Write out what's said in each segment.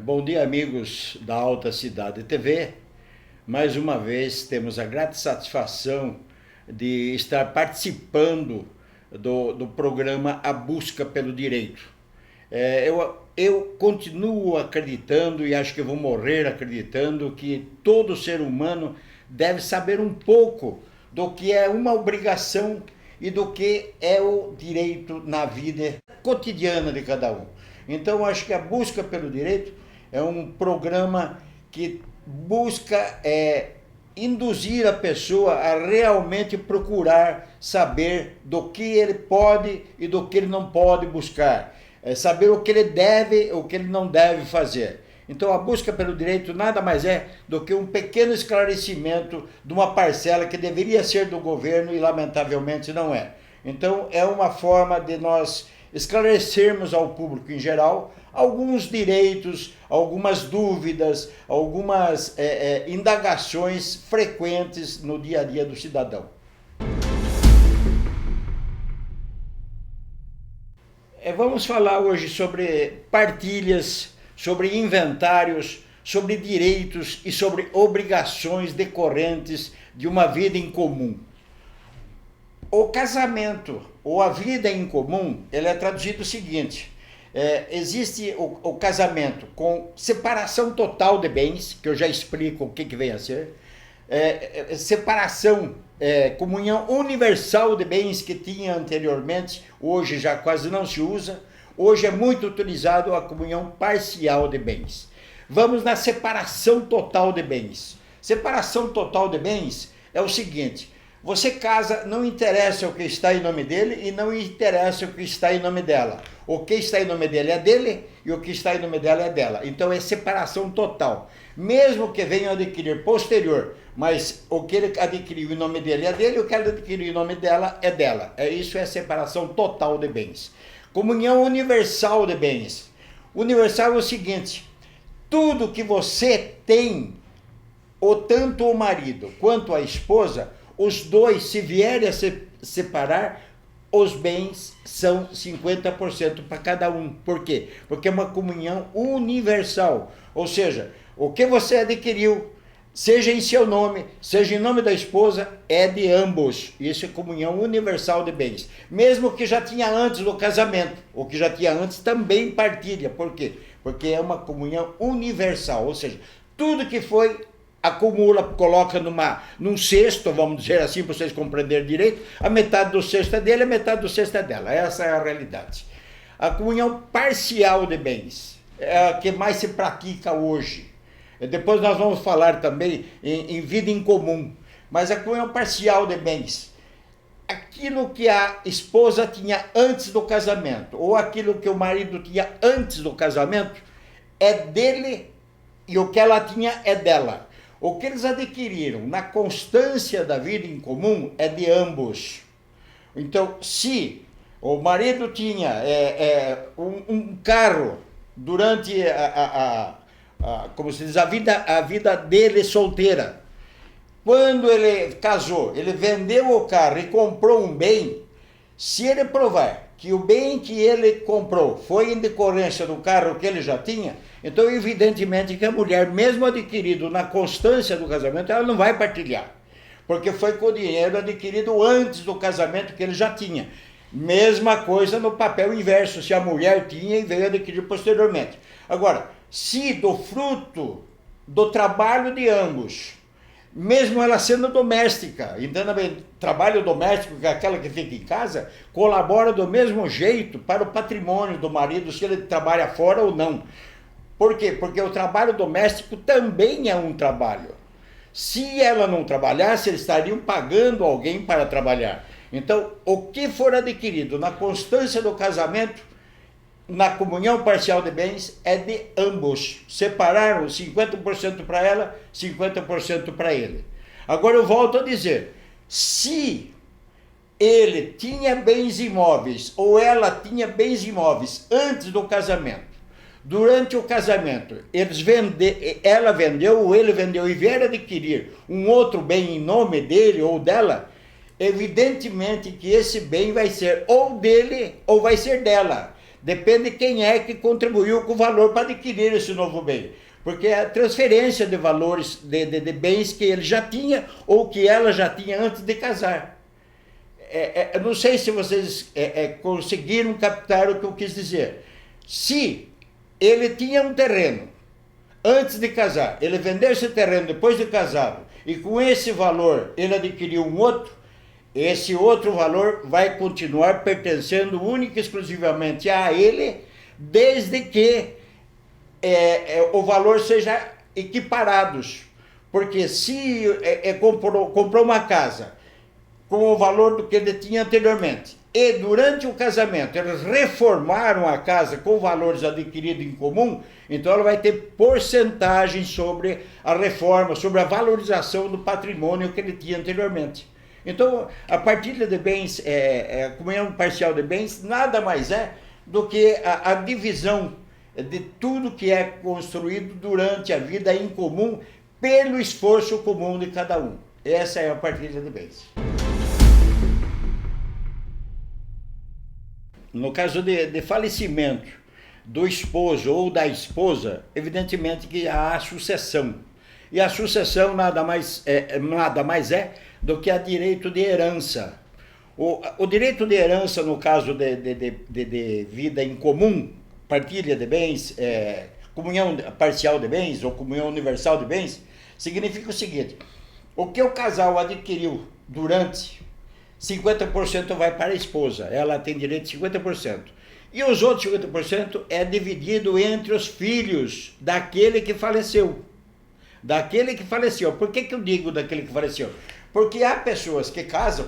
Bom dia, amigos da Alta Cidade TV. Mais uma vez temos a grata satisfação de estar participando do programa A Busca pelo Direito. Eu continuo acreditando, e acho que vou morrer acreditando, que todo ser humano deve saber um pouco do que é uma obrigação e do que é o direito na vida cotidiana de cada um. Então, acho que A Busca pelo Direito é um programa que busca induzir a pessoa a realmente procurar saber do que ele pode e do que ele não pode buscar, saber o que ele deve e o que ele não deve fazer. Então, a busca pelo direito nada mais é do que um pequeno esclarecimento de uma parcela que deveria ser do governo e, lamentavelmente, não é. Então, é uma forma de nós esclarecermos ao público em geral alguns direitos, algumas dúvidas, algumas indagações frequentes no dia a dia do cidadão. Vamos falar hoje sobre partilhas, sobre inventários, sobre direitos e sobre obrigações decorrentes de uma vida em comum. O casamento ou a vida em comum, ele é traduzido o seguinte: existe o casamento com separação total de bens, que eu já explico o que vem a ser, separação, comunhão universal de bens que tinha anteriormente, hoje já quase não se usa, hoje é muito utilizado a comunhão parcial de bens. Vamos na separação total de bens. Separação total de bens é o seguinte: você casa, não interessa o que está em nome dele e não interessa o que está em nome dela. O que está em nome dele é dele e o que está em nome dela é dela. Então é separação total. Mesmo que venha adquirir posterior, mas o que ele adquiriu em nome dele é dele e o que ela adquiriu em nome dela é dela. Isso é separação total de bens. Comunhão universal de bens. Universal é o seguinte: tudo que você tem, ou tanto o marido quanto a esposa, os dois, se vierem a se separar, os bens são 50% para cada um. Por quê? Porque é uma comunhão universal. Ou seja, o que você adquiriu, seja em seu nome, seja em nome da esposa, é de ambos. Isso é comunhão universal de bens. Mesmo que já tinha antes do casamento, o que já tinha antes também partilha. Por quê? Porque é uma comunhão universal. Ou seja, tudo que foi, acumula, coloca num cesto, vamos dizer assim, para vocês compreenderem direito, a metade do cesto é dele, a metade do cesto é dela. Essa é a realidade. A comunhão parcial de bens é a que mais se pratica hoje. Depois nós vamos falar também em vida em comum. Mas a comunhão parcial de bens, aquilo que a esposa tinha antes do casamento, ou aquilo que o marido tinha antes do casamento, é dele e o que ela tinha é dela. O que eles adquiriram na constância da vida em comum é de ambos. Então, se o marido tinha um carro durante como se diz, a vida dele solteira, quando ele casou, ele vendeu o carro e comprou um bem, se ele provar que o bem que ele comprou foi em decorrência do carro que ele já tinha, então evidentemente que a mulher, mesmo adquirido na constância do casamento, ela não vai partilhar, porque foi com o dinheiro adquirido antes do casamento que ele já tinha. Mesma coisa no papel inverso, se a mulher tinha e veio adquirir posteriormente. Agora, se do fruto do trabalho de ambos, mesmo ela sendo doméstica, entenda bem, trabalho doméstico, que é aquela que fica em casa, colabora do mesmo jeito para o patrimônio do marido, se ele trabalha fora ou não. Por quê? Porque o trabalho doméstico também é um trabalho. Se ela não trabalhasse, eles estariam pagando alguém para trabalhar. Então, o que for adquirido na constância do casamento, na comunhão parcial de bens, é de ambos. Separaram 50% para ela, 50% para ele. Agora eu volto a dizer, se ele tinha bens imóveis ou ela tinha bens imóveis antes do casamento, durante o casamento, ela vendeu ou ele vendeu e vier adquirir um outro bem em nome dele ou dela, evidentemente que esse bem vai ser ou dele ou vai ser dela. Depende de quem é que contribuiu com o valor para adquirir esse novo bem. Porque é a transferência de valores, de bens que ele já tinha ou que ela já tinha antes de casar. Eu não sei se vocês conseguiram captar o que eu quis dizer. Se ele tinha um terreno antes de casar, ele vendeu esse terreno depois de casado, e com esse valor ele adquiriu um outro, esse outro valor vai continuar pertencendo única e exclusivamente a ele, desde que o valor seja equiparados. Porque se comprou uma casa com o valor do que ele tinha anteriormente, e durante o casamento eles reformaram a casa com valores adquiridos em comum, então ela vai ter porcentagem sobre a reforma, sobre a valorização do patrimônio que ele tinha anteriormente. Então, a partilha de bens, a comunhão parcial de bens, nada mais é do que a divisão de tudo que é construído durante a vida em comum, pelo esforço comum de cada um. Essa é a partilha de bens. No caso de falecimento do esposo ou da esposa, evidentemente que há a sucessão. E a sucessão nada mais é do que a direito de herança. O direito de herança, no caso de vida em comum, partilha de bens, comunhão parcial de bens ou comunhão universal de bens, significa o seguinte: o que o casal adquiriu durante 50% vai para a esposa, ela tem direito de 50%. E os outros 50% é dividido entre os filhos daquele que faleceu. Daquele que faleceu. Por que eu digo daquele que faleceu? Porque há pessoas que casam,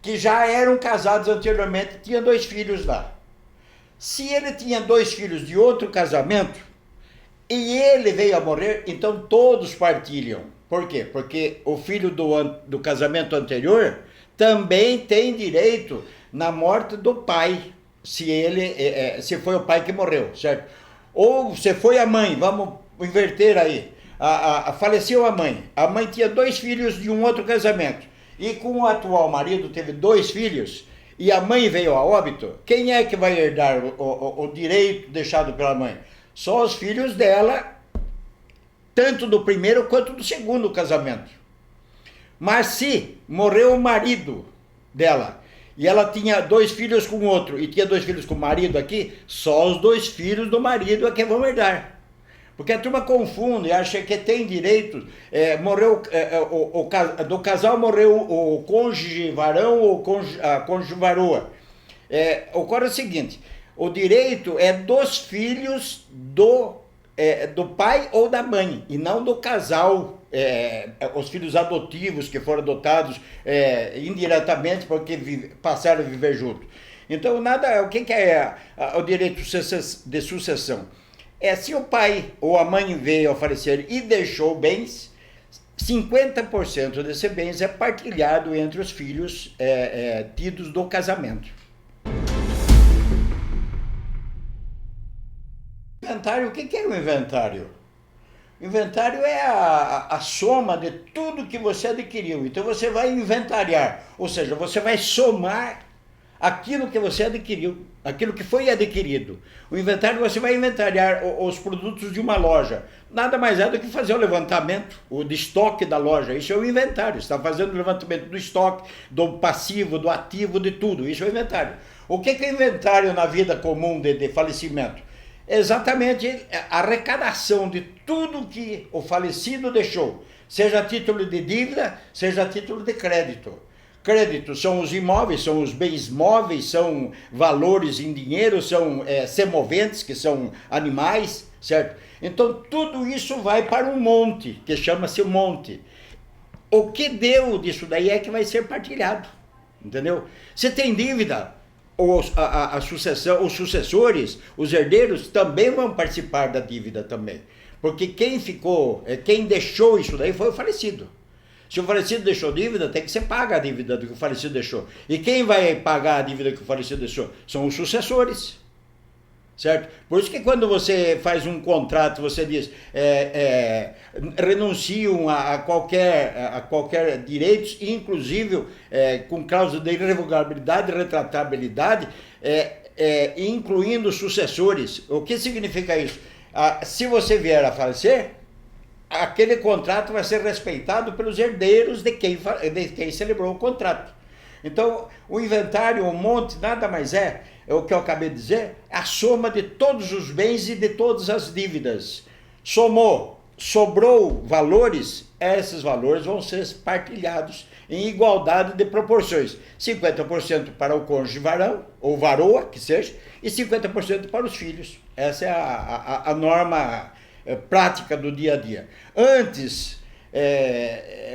que já eram casados anteriormente, tinham 2 filhos lá. Se ele tinha 2 filhos de outro casamento, e ele veio a morrer, então todos partilham. Por quê? Porque o filho do casamento anterior também tem direito na morte do pai, se foi o pai que morreu, certo? Ou se foi a mãe, vamos inverter aí. Faleceu a mãe tinha 2 filhos de um outro casamento, e com o atual marido teve 2 filhos, e a mãe veio a óbito, quem é que vai herdar o direito deixado pela mãe? Só os filhos dela, tanto do primeiro quanto do segundo casamento. Mas se morreu o marido dela, e ela tinha 2 filhos com outro, e tinha 2 filhos com o marido aqui, só os 2 filhos do marido é que vão herdar. Porque a turma confunde, acha que tem direito, do casal morreu o cônjuge varão ou a cônjuge varoa. Ocorre o seguinte: o direito é dos filhos do pai ou da mãe, e não do casal, os filhos adotivos que foram adotados indiretamente porque passaram a viver junto. Então, o que é o direito de sucessão? Se o pai ou a mãe veio a falecer e deixou bens, 50% desse bens é partilhado entre os filhos tidos do casamento. Inventário, o que é o inventário? O inventário é a soma de tudo que você adquiriu. Então você vai inventariar, ou seja, você vai somar aquilo que você adquiriu, aquilo que foi adquirido. O inventário, você vai inventariar os produtos de uma loja. Nada mais é do que fazer o levantamento de estoque da loja. Isso é o inventário. Você está fazendo o levantamento do estoque, do passivo, do ativo, de tudo. Isso é o inventário. O que é inventário na vida comum de falecimento? Exatamente a arrecadação de tudo que o falecido deixou, seja a título de dívida, seja a título de crédito. Crédito são os imóveis, são os bens móveis, são valores em dinheiro, são semoventes, que são animais, certo? Então tudo isso vai para um monte, que chama-se monte. O que deu disso daí é que vai ser partilhado, entendeu? Se tem dívida, a sucessão, os sucessores, os herdeiros também vão participar da dívida também. Porque quem deixou isso daí foi o falecido. Se o falecido deixou dívida, tem que ser paga a dívida do que o falecido deixou. E quem vai pagar a dívida que o falecido deixou? São os sucessores. Certo? Por isso que quando você faz um contrato, você diz, renunciam a qualquer direitos, inclusive com cláusula de irrevogabilidade e retratabilidade, incluindo sucessores. O que significa isso? Se você vier a falecer, aquele contrato vai ser respeitado pelos herdeiros de quem celebrou o contrato. Então, o inventário, o monte, nada mais é o que eu acabei de dizer, a soma de todos os bens e de todas as dívidas. Sobrou valores, esses valores vão ser partilhados em igualdade de proporções. 50% para o cônjuge varão, ou varoa, que seja, e 50% para os filhos. Essa é a norma prática do dia a dia. Antes,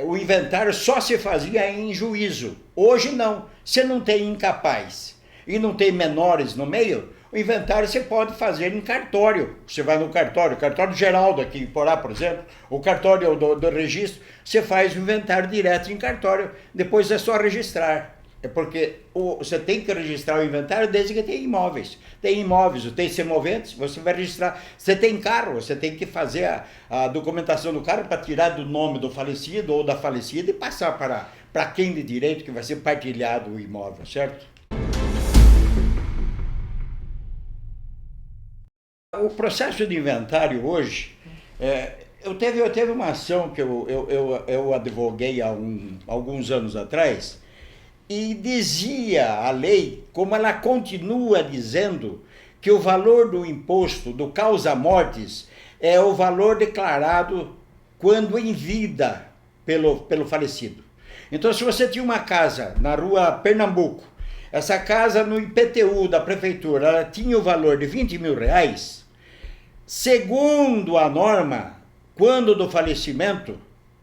o inventário só se fazia em juízo. Hoje não. Você não tem incapaz e não tem menores no meio, o inventário você pode fazer em cartório. Você vai no cartório Geraldo aqui em Porá, por exemplo, o cartório do registro, você faz o inventário direto em cartório, depois é só registrar. É porque você tem que registrar o inventário desde que tem imóveis. Tem imóveis, tem semoventes, você vai registrar. Você tem carro, você tem que fazer a documentação do carro para tirar do nome do falecido ou da falecida e passar para quem de direito que vai ser partilhado o imóvel, certo? O processo de inventário hoje, eu teve uma ação que eu advoguei há alguns anos atrás, e dizia a lei, como ela continua dizendo, que o valor do imposto do causa-mortes é o valor declarado quando em vida pelo falecido. Então, se você tinha uma casa na rua Pernambuco, essa casa no IPTU da prefeitura, ela tinha o valor de R$20.000, segundo a norma, quando do falecimento,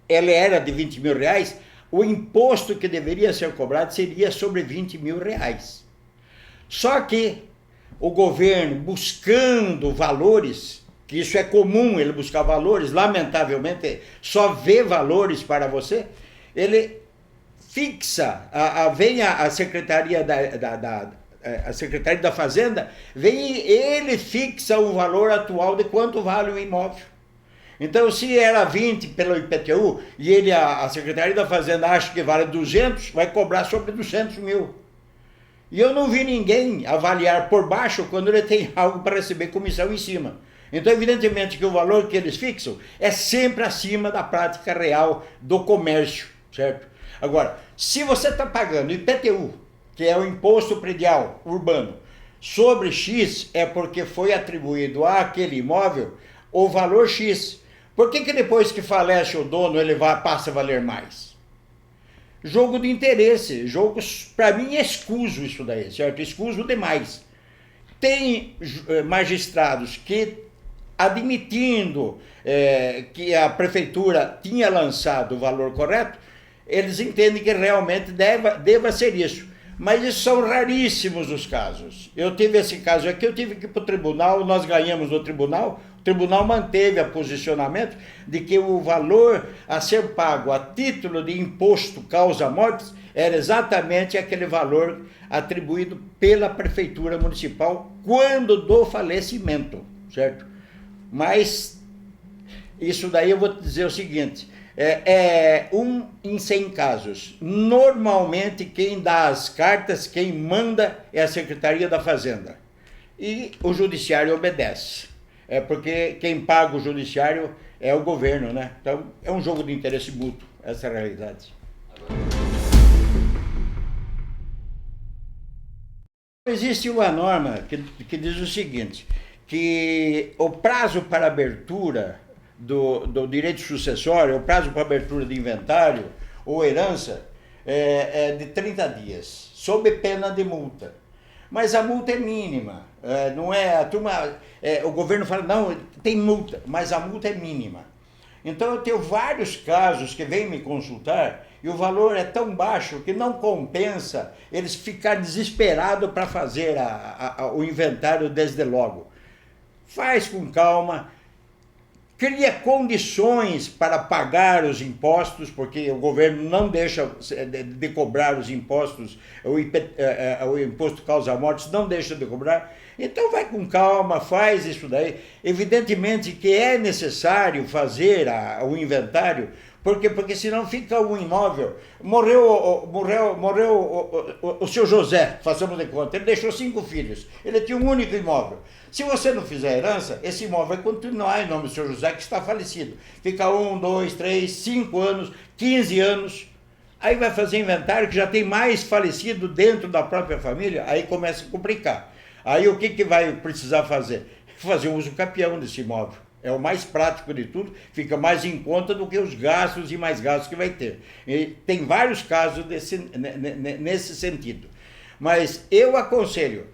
ela era de R$20.000, o imposto que deveria ser cobrado seria sobre R$20.000. Só que o governo, buscando valores, que isso é comum, ele buscar valores, lamentavelmente só vê valores para você, ele fixa, vem a Secretaria a Secretaria da Fazenda, ele fixa o valor atual de quanto vale o imóvel. Então, se era 20 pelo IPTU e a Secretaria da Fazenda acha que vale 200, vai cobrar sobre 200 mil. E eu não vi ninguém avaliar por baixo quando ele tem algo para receber comissão em cima. Então, evidentemente que o valor que eles fixam é sempre acima da prática real do comércio, certo? Agora, se você está pagando IPTU, que é o Imposto Predial Urbano, sobre X, é porque foi atribuído àquele imóvel o valor X. Por que depois que falece o dono ele passa a valer mais? Jogo de interesse, para mim é escuso isso daí, certo? Escuso demais. Tem magistrados que, admitindo que a prefeitura tinha lançado o valor correto, eles entendem que realmente deva ser isso. Mas isso são raríssimos os casos. Eu tive esse caso aqui, eu tive que ir para o tribunal, nós ganhamos no tribunal, o tribunal manteve o posicionamento de que o valor a ser pago a título de imposto causa-mortes era exatamente aquele valor atribuído pela prefeitura municipal quando do falecimento, certo? Mas isso daí eu vou te dizer o seguinte, um em 100 casos. Normalmente quem dá as cartas, quem manda é a Secretaria da Fazenda. E o judiciário obedece. Porque quem paga o judiciário é o governo, né? Então é um jogo de interesse mútuo, essa é a realidade. Existe uma norma que diz o seguinte, que o prazo para abertura do direito sucessório, o prazo para abertura de inventário ou herança é de 30 dias, sob pena de multa. Mas a multa é mínima, não é a turma, o governo fala, não, tem multa, mas a multa é mínima. Então eu tenho vários casos que vêm me consultar e o valor é tão baixo que não compensa eles ficarem desesperados para fazer o inventário desde logo. Faz com calma, cria condições para pagar os impostos, porque o governo não deixa de cobrar os impostos, o imposto causa-mortes não deixa de cobrar. Então vai com calma, faz isso daí. Evidentemente que é necessário fazer o inventário, Por quê? Porque senão fica um imóvel. Morreu o seu José, façamos de conta, ele deixou 5 filhos, ele tinha um único imóvel. Se você não fizer herança, esse imóvel vai continuar em nome do seu José, que está falecido. Fica 1, 2, 3, 5 anos, 15 anos. Aí vai fazer inventário que já tem mais falecido dentro da própria família, aí começa a complicar. Aí o que vai precisar fazer? Fazer um uso capião desse imóvel. É o mais prático de tudo, fica mais em conta do que os gastos e mais gastos que vai ter. E tem vários casos nesse sentido. Mas eu aconselho,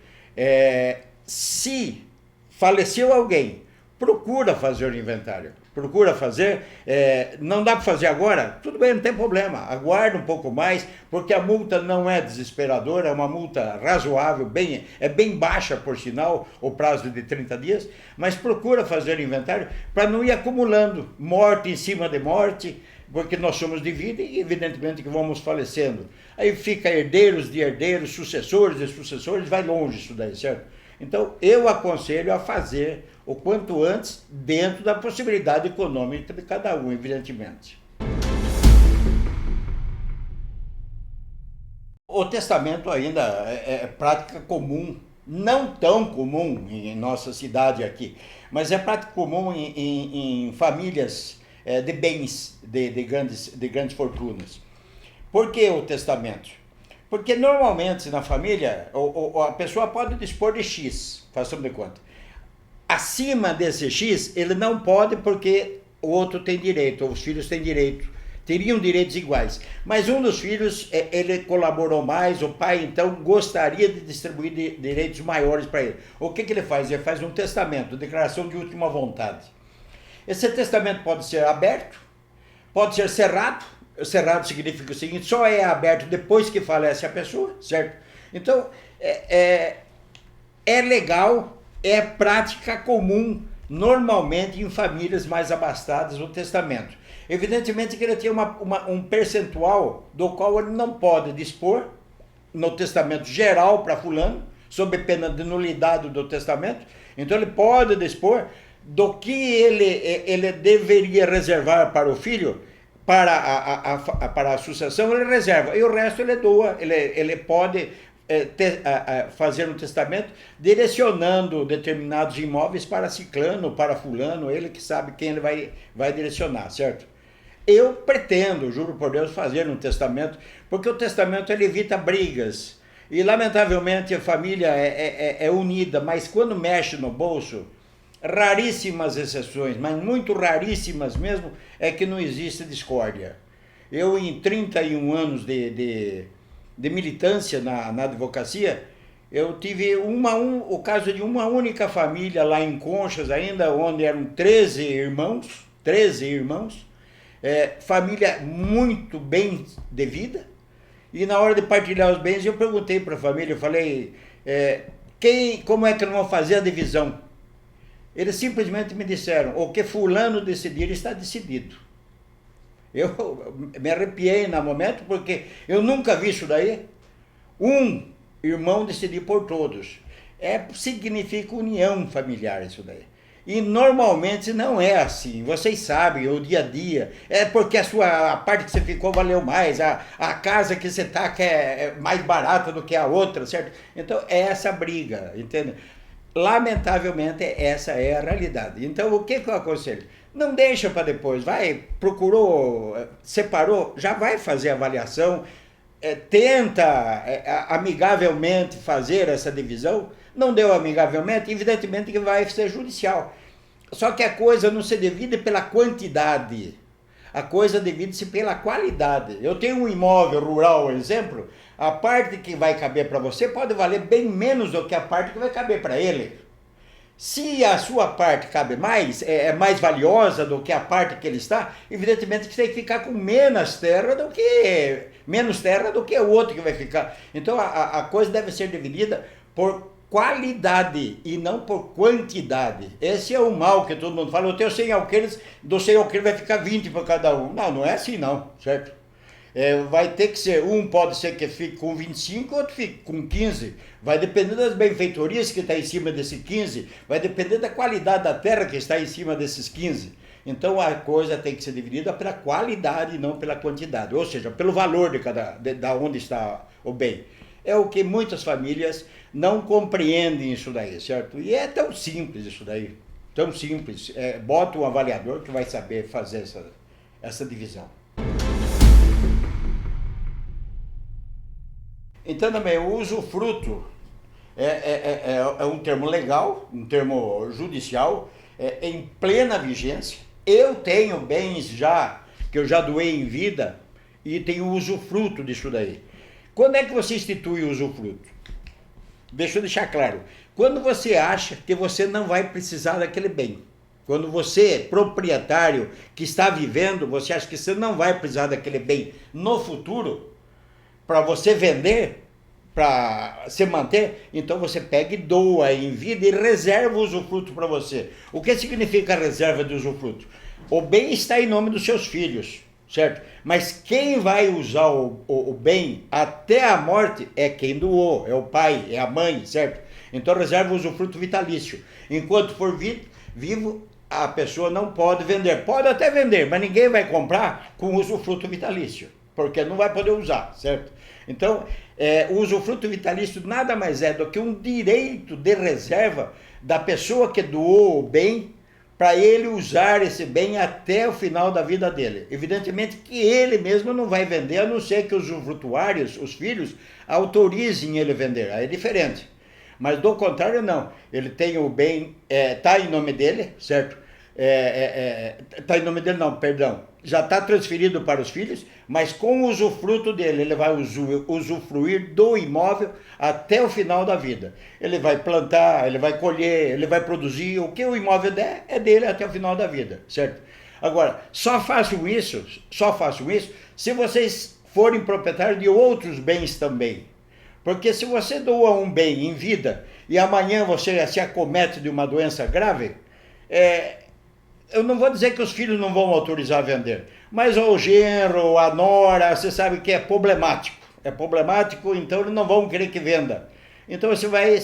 se faleceu alguém, procura fazer o inventário. Procura fazer, não dá para fazer agora? Tudo bem, não tem problema, aguarda um pouco mais, porque a multa não é desesperadora, é uma multa razoável, é bem baixa por sinal, o prazo de 30 dias, mas procura fazer o inventário para não ir acumulando morte em cima de morte, porque nós somos de vida e evidentemente que vamos falecendo. Aí fica herdeiros de herdeiros, sucessores de sucessores, vai longe isso daí, certo? Então, eu aconselho a fazer o quanto antes, dentro da possibilidade econômica de cada um, evidentemente. O testamento ainda é prática comum, não tão comum em nossa cidade aqui, mas é prática comum em famílias de bens, de grandes fortunas. Por que o testamento? Porque normalmente na família a pessoa pode dispor de X, façamos de conta. Acima desse X, ele não pode porque o outro tem direito, ou os filhos têm direito, teriam direitos iguais. Mas um dos filhos, ele colaborou mais, o pai então gostaria de distribuir direitos maiores para ele. O que ele faz? Ele faz um testamento, declaração de última vontade. Esse testamento pode ser aberto, pode ser cerrado. Cerrado significa o seguinte, só é aberto depois que falece a pessoa, certo? Então, é legal, é prática comum, normalmente em famílias mais abastadas, o testamento. Evidentemente que ele tem um percentual do qual ele não pode dispor no testamento geral para fulano, sob pena de nulidade do testamento, então ele pode dispor do que ele deveria reservar para o filho, para a sucessão, ele reserva, e o resto ele doa, ele pode fazer um testamento direcionando determinados imóveis para ciclano, para fulano, ele que sabe quem ele vai direcionar, certo? Eu pretendo, juro por Deus, fazer um testamento, porque o testamento ele evita brigas, e lamentavelmente a família é unida, mas quando mexe no bolso, raríssimas exceções, mas muito raríssimas mesmo, é que não existe discórdia. Eu, em 31 anos de militância na advocacia, eu tive o caso de uma única família lá em Conchas ainda, onde eram 13 irmãos, família muito bem de vida, e na hora de partilhar os bens eu perguntei para a família, eu falei, como é que não vão fazer a divisão? Eles simplesmente me disseram, o que fulano decidir está decidido. Eu me arrepiei no momento, porque eu nunca vi isso daí. Um irmão decidir por todos. Significa união familiar isso daí. E normalmente não é assim, vocês sabem, o dia a dia, é porque a parte que você ficou valeu mais, a casa que você está que é mais barata do que a outra, certo? Então é essa briga, entende? Lamentavelmente, essa é a realidade. Então, o que eu aconselho? Não deixa para depois, procurou, separou, já vai fazer a avaliação, tenta amigavelmente fazer essa divisão, não deu amigavelmente, evidentemente que vai ser judicial. Só que a coisa não se divide pela quantidade, a coisa divide-se pela qualidade. Eu tenho um imóvel rural, exemplo, a parte que vai caber para você pode valer bem menos do que a parte que vai caber para ele. Se a sua parte cabe mais, é mais valiosa do que a parte que ele está, evidentemente que você tem que ficar com menos terra do que o outro que vai ficar. Então a coisa deve ser dividida por qualidade e não por quantidade. Esse é o mal que todo mundo fala. Eu tenho 100 alqueires, do 100 alqueires vai ficar 20 para cada um. Não é assim não, certo? Vai ter que ser, pode ser que fique com 25, outro fique com 15. Vai depender das benfeitorias que está em cima desse 15, vai depender da qualidade da terra que está em cima desses 15. Então a coisa tem que ser dividida pela qualidade e não pela quantidade, ou seja, pelo valor da onde está o bem. É o que muitas famílias não compreendem isso daí, certo? E é tão simples isso daí, tão simples. Bota um avaliador que vai saber fazer essa divisão. Então também o usufruto é um termo legal, um termo judicial, em plena vigência. Eu tenho bens já, que eu já doei em vida, e tenho usufruto disso daí. Quando é que você institui o usufruto? Deixa eu deixar claro. Quando você acha que você não vai precisar daquele bem. Quando você, proprietário, que está vivendo, você acha que você não vai precisar daquele bem no futuro, para você vender, para se manter, então você pega e doa em vida e reserva o usufruto para você. O que significa a reserva de usufruto? O bem está em nome dos seus filhos, certo? Mas quem vai usar o bem até a morte é quem doou, é o pai, é a mãe, certo? Então reserva o usufruto vitalício. Enquanto for vivo, a pessoa não pode vender. Pode até vender, mas ninguém vai comprar com usufruto vitalício, porque não vai poder usar, certo? Então, o usufruto vitalício nada mais é do que um direito de reserva da pessoa que doou o bem para ele usar esse bem até o final da vida dele. Evidentemente que ele mesmo não vai vender, a não ser que os usufrutuários, os filhos, autorizem ele vender. Aí é diferente. Mas do contrário, não. Ele tem o bem, está em nome dele, certo? Está em nome dele, não, perdão. Já está transferido para os filhos, mas com o usufruto dele, ele vai usufruir do imóvel até o final da vida. Ele vai plantar, ele vai colher, ele vai produzir, o que o imóvel der é dele até o final da vida, certo? Agora, só façam isso se vocês forem proprietários de outros bens também. Porque se você doa um bem em vida e amanhã você se acomete de uma doença grave, eu não vou dizer que os filhos não vão autorizar a vender, mas o genro, a nora, você sabe que é problemático. É problemático, então eles não vão querer que venda. Então você vai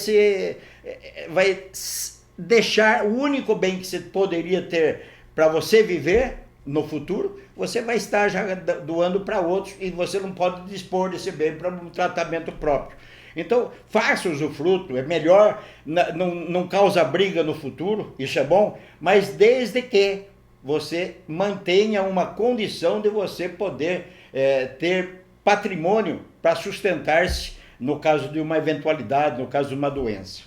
deixar o único bem que você poderia ter para você viver no futuro, você vai estar já doando para outros e você não pode dispor desse bem para um tratamento próprio. Então, faça usufruto, é melhor, não causa briga no futuro, isso é bom, mas desde que você mantenha uma condição de você poder ter patrimônio para sustentar-se no caso de uma eventualidade, no caso de uma doença.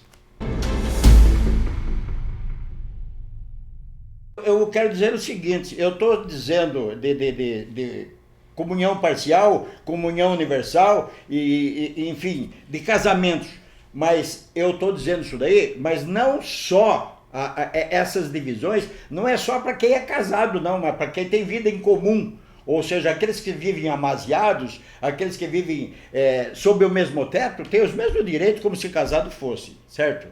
Eu quero dizer o seguinte, eu estou dizendo de comunhão parcial, comunhão universal, enfim, de casamentos. Mas eu estou dizendo isso daí, mas não só essas divisões, não é só para quem é casado, não, mas para quem tem vida em comum. Ou seja, aqueles que vivem amaziados, aqueles que vivem sob o mesmo teto, têm os mesmos direitos como se casado fosse, certo?